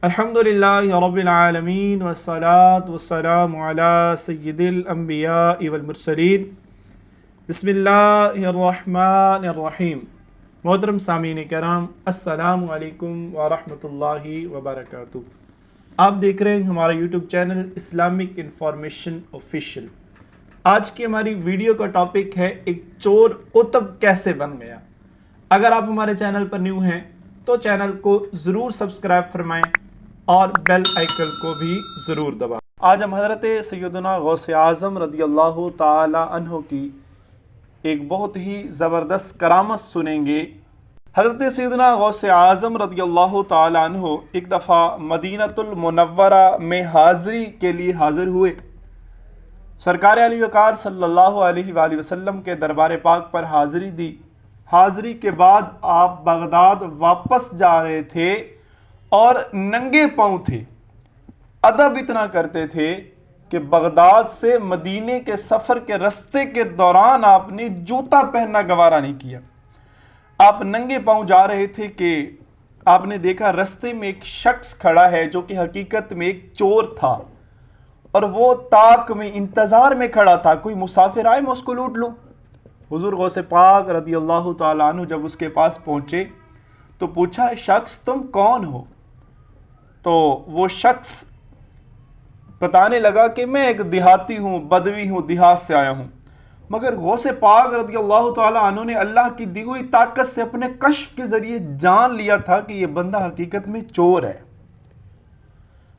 الحمدللہ رب العالمین والصلاة والسلام علی سید الانبیاء والمرسلین بسم اللہ الرحمن الرحیم۔ محترم سامعین کرام، السلام علیکم ورحمۃ اللہ وبرکاتہ۔ آپ دیکھ رہے ہیں ہمارا YouTube channel Islamic information official. آج کی ہماری ویڈیو کا ٹاپک ہے ایک چور قطب کیسے بن گیا۔ اگر آپ ہمارے چینل پر نیو ہیں تو چینل کو ضرور سبسکرائب فرمائیں اور بیل آئیکن کو بھی ضرور دبائیں۔ آج ہم حضرت سیدنا غوث اعظم رضی اللہ تعالی عنہ کی ایک بہت ہی زبردست کرامت سنیں گے۔ حضرت سیدنا غوث اعظم رضی اللہ تعالی عنہ ایک دفعہ مدینۃ المنورہ میں حاضری کے لیے حاضر ہوئے۔ سرکار علی وقار صلی اللہ علیہ وآلہ وسلم کے دربار پاک پر حاضری دی۔ حاضری کے بعد آپ بغداد واپس جا رہے تھے اور ننگے پاؤں تھے۔ ادب اتنا کرتے تھے کہ بغداد سے مدینے کے سفر کے رستے کے دوران آپ نے جوتا پہننا گوارا نہیں کیا۔ آپ ننگے پاؤں جا رہے تھے کہ آپ نے دیکھا رستے میں ایک شخص کھڑا ہے جو کہ حقیقت میں ایک چور تھا، اور وہ طاق میں انتظار میں کھڑا تھا، کوئی مسافر آئے میں اس کو لوٹ لوں۔ حضور غوث پاک رضی اللہ تعالیٰ عنہ جب اس کے پاس پہنچے تو پوچھا، شخص تم کون ہو؟ تو وہ شخص بتانے لگا کہ میں ایک دیہاتی ہوں، بدوی ہوں، دیہات سے آیا ہوں۔ مگر غوث پاک رضی اللہ تعالیٰ عنہ نے اللہ کی دی ہوئی طاقت سے اپنے کشف کے ذریعے جان لیا تھا کہ یہ بندہ حقیقت میں چور ہے۔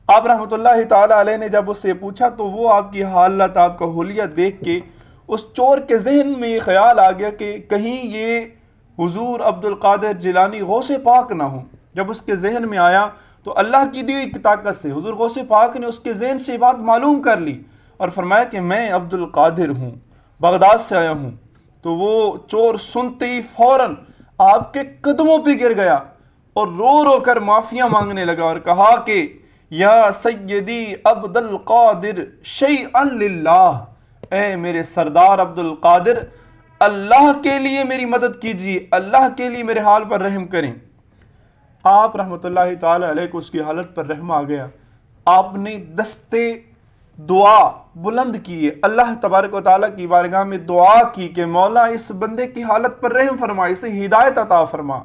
آپ رحمۃ اللہ تعالیٰ علیہ نے جب اس سے پوچھا تو وہ آپ کی حالت، آپ کا حلیہ دیکھ کے اس چور کے ذہن میں یہ خیال آ گیا کہ کہیں یہ حضور عبد القادر جیلانی غوث پاک نہ ہوں۔ جب اس کے ذہن میں آیا تو اللہ کی دی ہوئی طاقت سے حضور غوث پاک نے اس کے ذہن سے یہ بات معلوم کر لی اور فرمایا کہ میں عبد القادر ہوں، بغداد سے آیا ہوں۔ تو وہ چور سنتے ہی فوراً آپ کے قدموں پہ گر گیا اور رو رو کر معافیاں مانگنے لگا اور کہا کہ یا سیدی عبد القادر شیئا للہ، اے میرے سردار عبد القادر، اللہ کے لیے میری مدد کیجیے، اللہ کے لیے میرے حال پر رحم کریں۔ آپ رحمۃ اللہ تعالی علیہ کو اس کی حالت پر رحم آ گیا۔ آپ نے دستے دعا بلند کیے، اللہ تبارک و تعالیٰ کی بارگاہ میں دعا کی کہ مولا اس بندے کی حالت پر رحم فرما، اسے ہدایت عطا فرما۔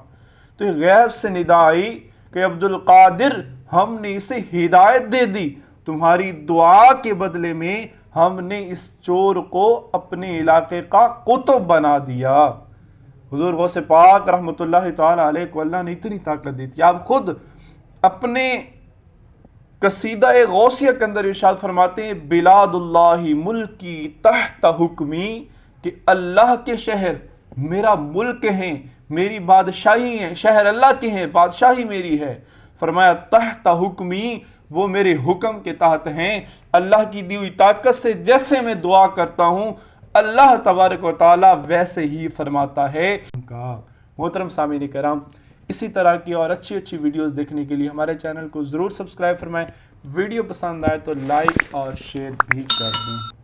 تو غیب سے ندا آئی کہ عبد القادر، ہم نے اسے ہدایت دے دی، تمہاری دعا کے بدلے میں ہم نے اس چور کو اپنے علاقے کا قطب بنا دیا۔ حضور غوث پاک رحمۃ اللہ تعالی علیہ کو اللہ نے اتنی طاقت دی تھی۔ آپ خود اپنے قصیدہ غوثیہ کے اندر ارشاد فرماتے ہیں، بلاد اللہ ملکی تحت حکمی، کہ اللہ کے شہر میرا ملک ہیں، میری بادشاہی ہیں، شہر اللہ کے ہیں، بادشاہی میری ہے۔ فرمایا تحت حکمی، وہ میرے حکم کے تحت ہیں۔ اللہ کی دی ہوئی طاقت سے جیسے میں دعا کرتا ہوں اللہ تبارک و تعالیٰ ویسے ہی فرماتا ہے۔ محترم سامعین کرام، اسی طرح کی اور اچھی ویڈیوز دیکھنے کے لیے ہمارے چینل کو ضرور سبسکرائب فرمائیں۔ ویڈیو پسند آئے تو لائک اور شیئر بھی کر دیں۔